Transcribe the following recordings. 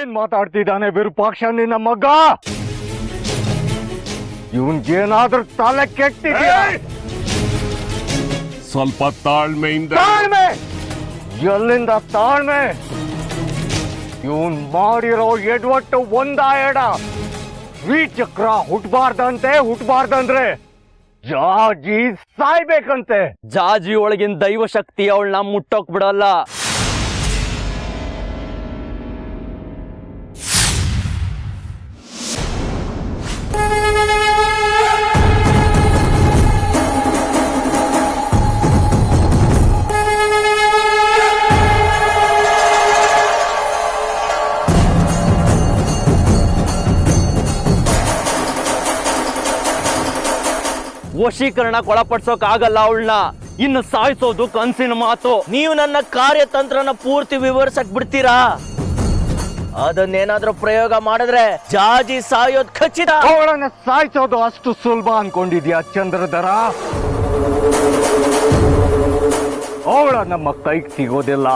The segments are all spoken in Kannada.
ಏನ್ ಮಾತಾಡ್ತಿದ್ದಾನೆ ವಿರೂಪಾಕ್ಷ ನಿನ್ನ ಮಗ? ಇವನ್ಗೇನಾದ್ರೂ ತಲೆ ಕೆಟ್ಟಿದ್ಯಾ? ಸ್ವಲ್ಪ ತಾಳ್ಮೆಯಿಂದ. ತಾಳ್ಮೆ ಎಲ್ಲಿಂದ ತಾಳ್ಮೆ? ಇವನ್ ಮಾಡಿರೋ ಎಡವಟ್ಟು ಒಂದ ಶ್ರೀಚಕ್ರ ಹುಟ್ಬಾರ್ದಂದ್ರೆ ಜಾಜಿ ಸಾಯ್ಬೇಕಂತೆ. ಜಾಜಿ ಒಳಗಿನ ದೈವ ಶಕ್ತಿ ಅವಳನ್ನ ಮುಟ್ಟೋಕ್ ಬಿಡಲ್ಲ. ವಶೀಕರಣಕ್ಕೊಳಪಡಿಸೋಕ್ ಆಗಲ್ಲ ಅವಳನ್ನ. ಇನ್ನು ಸಾಯಿಸೋದು ಕನ್ಸಿನ ಮಾತು. ನೀವು ನನ್ನ ಕಾರ್ಯತಂತ್ರನ ಪೂರ್ತಿ ವಿವರಿಸಕ್ ಬಿಡ್ತೀರಾ? ಅದನ್ನೇನಾದ್ರೂ ಪ್ರಯೋಗ ಮಾಡಿದ್ರೆ ಜಾಜಿ ಸಾಯೋದ್ ಖಚಿತ. ಅವಳನ್ನ ಸಾಯಿಸೋದು ಅಷ್ಟು ಸುಲಭ ಅನ್ಕೊಂಡಿದ್ಯಾ ಚಂದ್ರಧರ? ಅವಳ ನಮ್ಮ ಕೈಗೆ ಸಿಗೋದಿಲ್ಲ.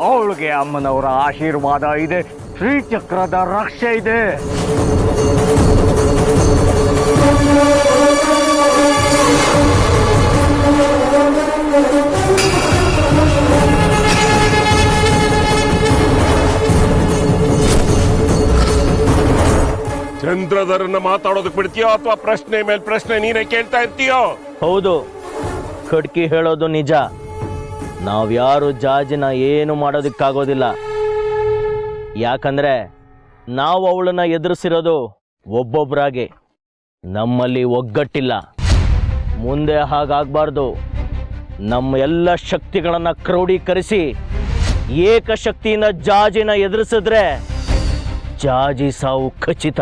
ಅವಳಿಗೆ ಅಮ್ಮನವರ ಆಶೀರ್ವಾದ ಇದೆ, ಶ್ರೀಚಕ್ರದ ರಕ್ಷೆ ಇದೆ. ಚಂದ್ರಧರನ್ನ ಮಾತಾಡೋದಕ್ಕೆ ಬಿಡ್ತೀಯೋ ಅಥವಾ ಪ್ರಶ್ನೆ ಮೇಲೆ ಪ್ರಶ್ನೆ ನೀನೇ ಕೇಳ್ತಾ ಇರ್ತೀಯೋ? ಹೌದು, ಖಡ್ಕಿ ಹೇಳೋದು ನಿಜ. ನಾವ್ಯಾರು ಜಾಜಿನ ಏನು ಮಾಡೋದಕ್ಕಾಗೋದಿಲ್ಲ. ಯಾಕಂದ್ರೆ ನಾವು ಅವಳನ್ನ ಎದುರಿಸಿರೋದು ಒಬ್ಬೊಬ್ಬರಾಗಿ. ನಮ್ಮಲ್ಲಿ ಒಗ್ಗಟ್ಟಿಲ್ಲ. ಮುಂದೆ ಹಾಗಾಗಬಾರ್ದು. ನಮ್ಮ ಎಲ್ಲ ಶಕ್ತಿಗಳನ್ನ ಕ್ರೋಢೀಕರಿಸಿ ಏಕಶಕ್ತಿಯಿಂದ ಜಾಜಿನ ಎದುರಿಸಿದ್ರೆ ಜಾಜಿ ಸಾವು ಖಚಿತ.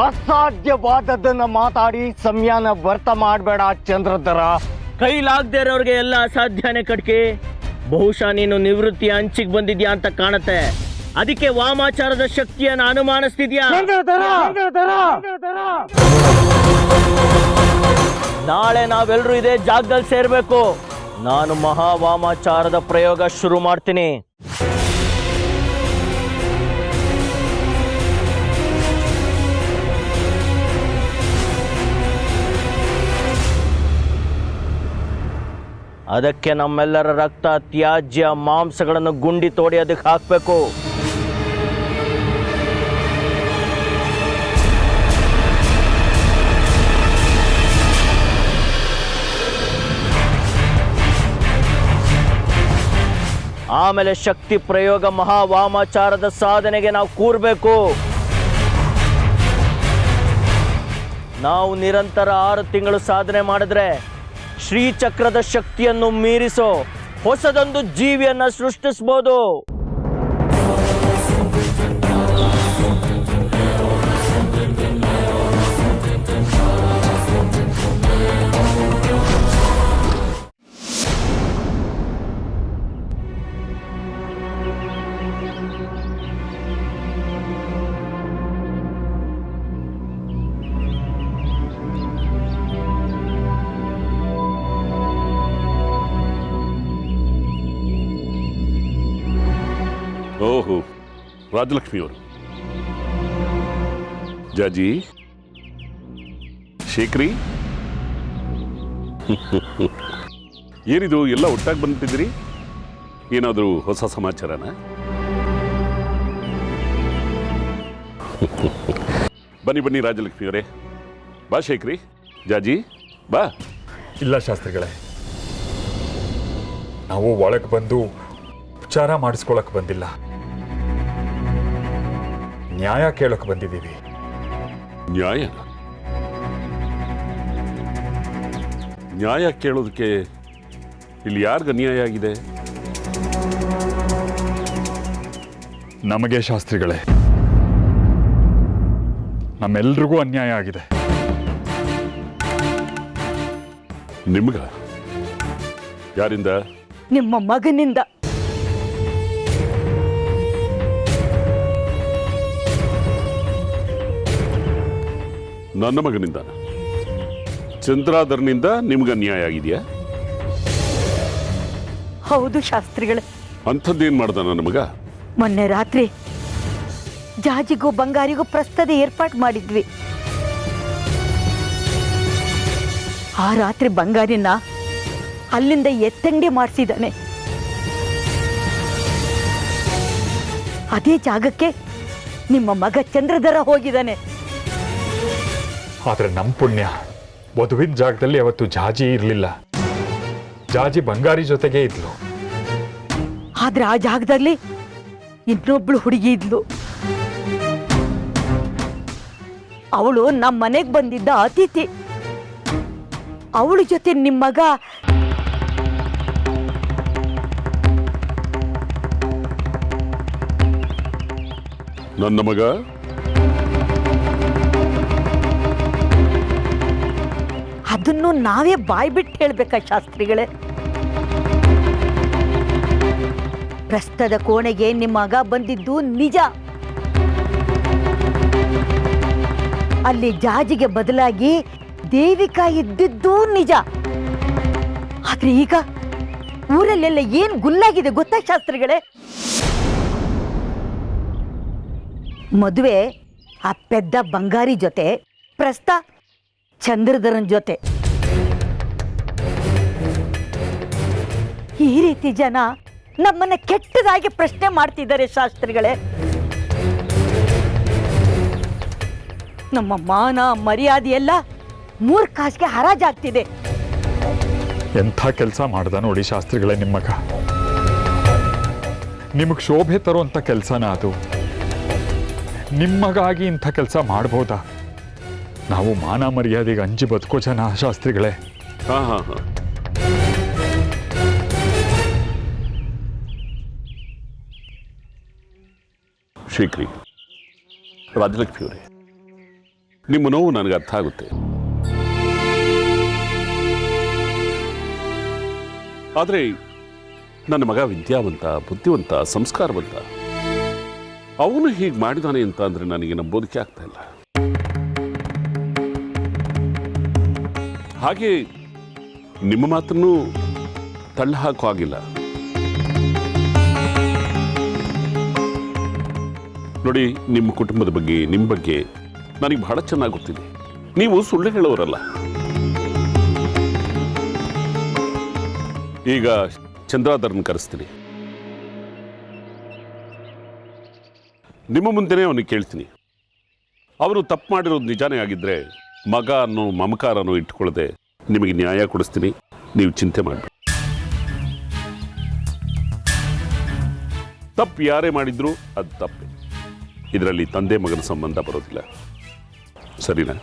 ಅಸಾಧ್ಯವಾದದ್ದನ್ನ ಮಾತಾಡಿ ಸಮಯನ ವ್ಯರ್ಥ ಮಾಡಬೇಡ ಚಂದ್ರಧರ. ಕೈಲಾಗದೇ ಇರೋರಿಗೆ ಎಲ್ಲ ಅಸಾಧ್ಯನೇ ಖಡ್ಕಿ. ಬಹುಶಃ ನೀನು ನಿವೃತ್ತಿ ಅಂಚಿಗೆ ಬಂದಿದ್ಯಾ ಅಂತ ಕಾಣುತ್ತೆ. ಅದಕ್ಕೆ ವಾಮಾಚಾರದ ಶಕ್ತಿಯನ್ನು ಅನುಮಾನಿಸ್ತಿದ್ಯಾ? ನಾಳೆ ನಾವೆಲ್ಲರೂ ಇದೇ ಜಾಗದಲ್ಲಿ ಸೇರ್ಬೇಕು. ನಾನು ಮಹಾವಾಮಾಚಾರದ ಪ್ರಯೋಗ ಶುರು ಮಾಡ್ತೀನಿ. ಅದಕ್ಕೆ ನಮ್ಮೆಲ್ಲರ ರಕ್ತ, ತ್ಯಾಜ್ಯ, ಮಾಂಸಗಳನ್ನು ಗುಂಡಿ ತೋಡಿ ಅದಕ್ಕೆ ಹಾಕಬೇಕು. ಆಮೇಲೆ ಶಕ್ತಿ ಪ್ರಯೋಗ ಮಹಾವಾಮಾಚಾರದ ಸಾಧನೆಗೆ ನಾವು ಕೂರಬೇಕು. ನಾವು ನಿರಂತರ 6 ತಿಂಗಳು ಸಾಧನೆ ಮಾಡಿದ್ರೆ ಶ್ರೀಚಕ್ರದ ಶಕ್ತಿಯನ್ನು ಮೀರಿಸೋ ಹೊಸದೊಂದು ಜೀವಿಯನ್ನ ಸೃಷ್ಟಿಸಬಹುದು. ಓಹೋ, ರಾಜಲಕ್ಷ್ಮಿಯವರು. ಜಾಜಿ, ಶೇಖರಿ, ಏನಿದು ಎಲ್ಲ ಒಟ್ಟಾಗಿ ಬಂದ್ಬಿಟ್ಟಿದ್ದೀರಿ? ಏನಾದರೂ ಹೊಸ ಸಮಾಚಾರನ? ಬನ್ನಿ ಬನ್ನಿ ರಾಜಲಕ್ಷ್ಮಿಯವರೇ. ಬಾ ಶೇಖರಿ, ಜಾಜಿ ಬಾ. ಇಲ್ಲ ಶಾಸ್ತ್ರಿಗಳೇ, ನಾವು ಒಳಗೆ ಬಂದು ಉಪಚಾರ ಮಾಡಿಸ್ಕೊಳಕ್ ಬಂದಿಲ್ಲ, ನ್ಯಾಯ ಕೇಳಕ್ ಬಂದಿದ್ದೀವಿ. ನ್ಯಾಯ? ನ್ಯಾಯ ಕೇಳೋದಕ್ಕೆ ಇಲ್ಲಿ ಯಾರಿಗ ಅನ್ಯಾಯ ಆಗಿದೆ? ನಮಗೆ ಶಾಸ್ತ್ರಿಗಳೇ, ನಮ್ಮೆಲ್ರಿಗೂ ಅನ್ಯಾಯ ಆಗಿದೆ. ನಿಮ್ಗ? ಯಾರಿಂದ? ನಿಮ್ಮ ಮಗನಿಂದ. ನನ್ನ ಮಗನಿಂದ? ಚಂದ್ರಾಧರ್ನಿಂದ ನಿಮ್ಗೆ ಅನ್ಯಾಯ ಆಗಿದೆಯಾ? ಹೌದು ಶಾಸ್ತ್ರಿಗಳೇ. ಅಂಥದ್ದೇನು ಮಾಡ್ದ ನನ್ನ ಮಗ? ಮೊನ್ನೆ ರಾತ್ರಿ ಜಾಜಿಗೂ ಬಂಗಾರಿಗೂ ಪ್ರಸ್ತದ ಏರ್ಪಾಟ್ ಮಾಡಿದ್ವಿ. ಆ ರಾತ್ರಿ ಬಂಗಾರಿನ ಅಲ್ಲಿಂದ ಎತ್ತಂಗಡಿ ಮಾಡಿಸಿದ್ದಾನೆ. ಅದೇ ಜಾಗಕ್ಕೆ ನಿಮ್ಮ ಮಗ ಚಂದ್ರಧರ ಹೋಗಿದ್ದಾನೆ. ಆದ್ರೆ ನಮ್ಮ ಪುಣ್ಯ, ವಧುವಿನ ಜಾಗದಲ್ಲಿ ಅವತ್ತು ಜಾಜಿ ಇರಲಿಲ್ಲ. ಜಾಜಿ ಬಂಗಾರಿ ಜೊತೆಗೆ ಇದ್ಲು. ಆದ್ರೆ ಆ ಜಾಗದಲ್ಲಿ ಇನ್ನೊಬ್ಳು ಹುಡುಗಿ ಇದ್ಲು. ಅವಳು ನಮ್ಮ ಮನೆಗೆ ಬಂದಿದ್ದ ಅತಿಥಿ. ಅವಳ ಜೊತೆ ನಿಮ್ಮ ಮಗ ನನ್ನ ಮಗ ಅದನ್ನು ನಾವೇ ಬಾಯ್ ಬಿಟ್ಟು ಹೇಳ್ಬೇಕಾ ಶಾಸ್ತ್ರಿಗಳೇ? ಪ್ರಸ್ತದ ಕೋಣೆಗೆ ನಿಮ್ಮ ಮಗ ಬಂದಿದ್ದು ನಿಜ. ಅಲ್ಲಿ ಜಾಜಿಗೆ ಬದಲಾಗಿ ದೇವಿಕಾ ಇದ್ದಿದ್ದೂ ನಿಜ. ಆದ್ರೆ ಈಗ ಊರಲ್ಲೆಲ್ಲ ಏನ್ ಗುಲ್ಲಾಗಿದೆ ಗೊತ್ತಾ ಶಾಸ್ತ್ರಿಗಳೇ? ಮದುವೆ ಆ ಪೆದ್ದ ಬಂಗಾರಿ ಜೊತೆ, ಪ್ರಸ್ತ ಚಂದ್ರಧರನ್ ಜೊತೆ. ಈ ರೀತಿ ಜನ ನಮ್ಮನ್ನ ಕೆಟ್ಟದಾಗಿ ಪ್ರಶ್ನೆ ಮಾಡ್ತಿದ್ದಾರೆ ಶಾಸ್ತ್ರಿಗಳೇ. ನಮ್ಮ ಮಾನ ಮರ್ಯಾದೆ ಎಲ್ಲ 3 ಕಾಸಿಗೆ ಹರಾಜಾಗ್ತಿದೆ. ಎಂಥ ಕೆಲಸ ಮಾಡ್ದ ನೋಡಿ ಶಾಸ್ತ್ರಿಗಳೇ ನಿಮ್ಮ ಮಗ. ನಿಮಗೆ ಶೋಭೆ ತರುವಂಥ ಕೆಲಸನ ಅದು. ನಿಮ್ಮ ಮಗ ಆಗಿ ಇಂಥ ಕೆಲಸ ಮಾಡ್ಬೋದಾ? ನಾವು ಮಾನ ಮರ್ಯಾದೆಗೆ ಅಂಜಿ ಬದುಕೋ ಜನ ಶಾಸ್ತ್ರಿಗಳೇ. ಹಾ ಶ್ರೀಕ್ರಿ, ರಾಜಲಕ್ಷ್ಮಿ ಅವರೇ, ನಿಮ್ಮ ನೋವು ನನಗೆ ಅರ್ಥ ಆಗುತ್ತೆ. ಆದರೆ ನನ್ನ ಮಗ ವಿದ್ಯಾವಂತ, ಬುದ್ಧಿವಂತ, ಸಂಸ್ಕಾರವಂತ. ಅವನು ಹೀಗೆ ಮಾಡಿದಾನೆ ಅಂತ ಅಂದರೆ ನನಗೆ ನಂಬೋದಕ್ಕೆ ಆಗ್ತಾ ಇಲ್ಲ. ಹಾಗೆ ನಿಮ್ಮ ಮಾತನ್ನು ತಳ್ಳ ಹಾಕೋ ಆಗಿಲ್ಲ. ನೋಡಿ, ನಿಮ್ಮ ಕುಟುಂಬದ ಬಗ್ಗೆ, ನಿಮ್ಮ ಬಗ್ಗೆ ನನಗೆ ಬಹಳ ಚೆನ್ನಾಗಿ ಗೊತ್ತಿದೆ. ನೀವು ಸುಳ್ಳು ಹೇಳೋರಲ್ಲ. ಈಗ ಚಂದ್ರಾಧರನ್ ಕರೆಸ್ತೀನಿ. ನಿಮ್ಮ ಮುಂದೆನೇ ಅವನಿಗೆ ಕೇಳ್ತೀನಿ. ಅವನು ತಪ್ಪು ಮಾಡಿರೋದು ನಿಜಾನೇ ಆಗಿದ್ರೆ ಮಗ ಅನ್ನೋ ಮಮಕಾರನೋ ಇಟ್ಕೊಳ್ಳದೆ ನಿಮಗೆ ನ್ಯಾಯ ಕೊಡಿಸ್ತೀನಿ. ನೀವು ಚಿಂತೆ ಮಾಡಬೇಡಿ. ತಪ್ಪು ಯಾರೇ ಮಾಡಿದ್ರು ಅದು ತಪ್ಪೆ. ಇದರಲ್ಲಿ ತಂದೆ ಮಗನ ಸಂಬಂಧ ಬರೋದಿಲ್ಲ. ಸರಿನಾ?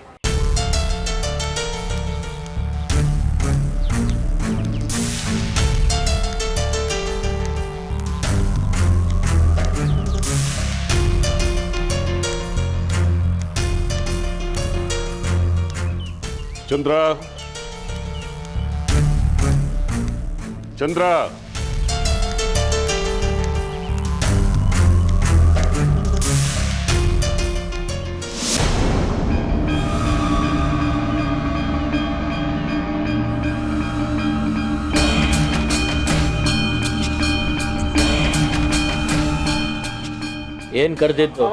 ಚಂದ್ರ, ಚಂದ್ರ, ಏನ್ ಕರೆದಿತ್ತು?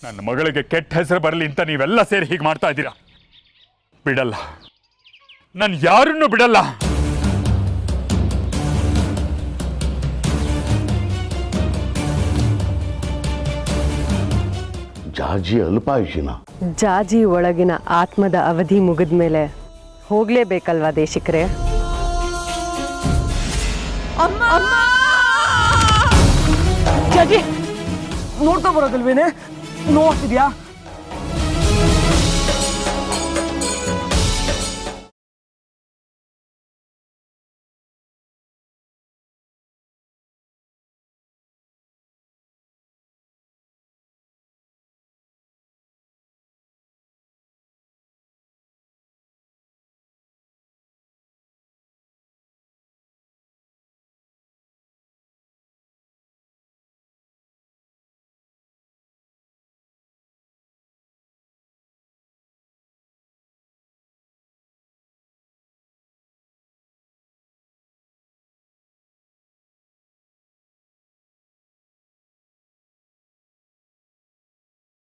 ನನ್ನ ಮಗಳಿಗೆ ಕೆಟ್ಟ ಹೆಸರು ಬರಲಿ ಅಂತ ನೀವೆಲ್ಲ ಸೇರಿ ಹೀಗೆ ಮಾಡ್ತಾ ಇದ್ದೀರಾ. ಬಿಡಲ್ಲ, ನಾನು ಯಾರನ್ನೂ ಬಿಡಲ್ಲ. ಜಾಜಿ ಅಲ್ಪಾಯುಷಿನ? ಜಾಜಿ ಒಳಗಿನ ಆತ್ಮದ ಅವಧಿ ಮುಗಿದ ಮೇಲೆ ಹೋಗ್ಲೇಬೇಕಲ್ವಾ ದೇಶಿಕರೇ? ಜಾಜಿ ನೋಡ್ಕೊ ಬರೋದಿಲ್ವೇನೆ? ನೋಡ್ತಿದ್ಯಾ?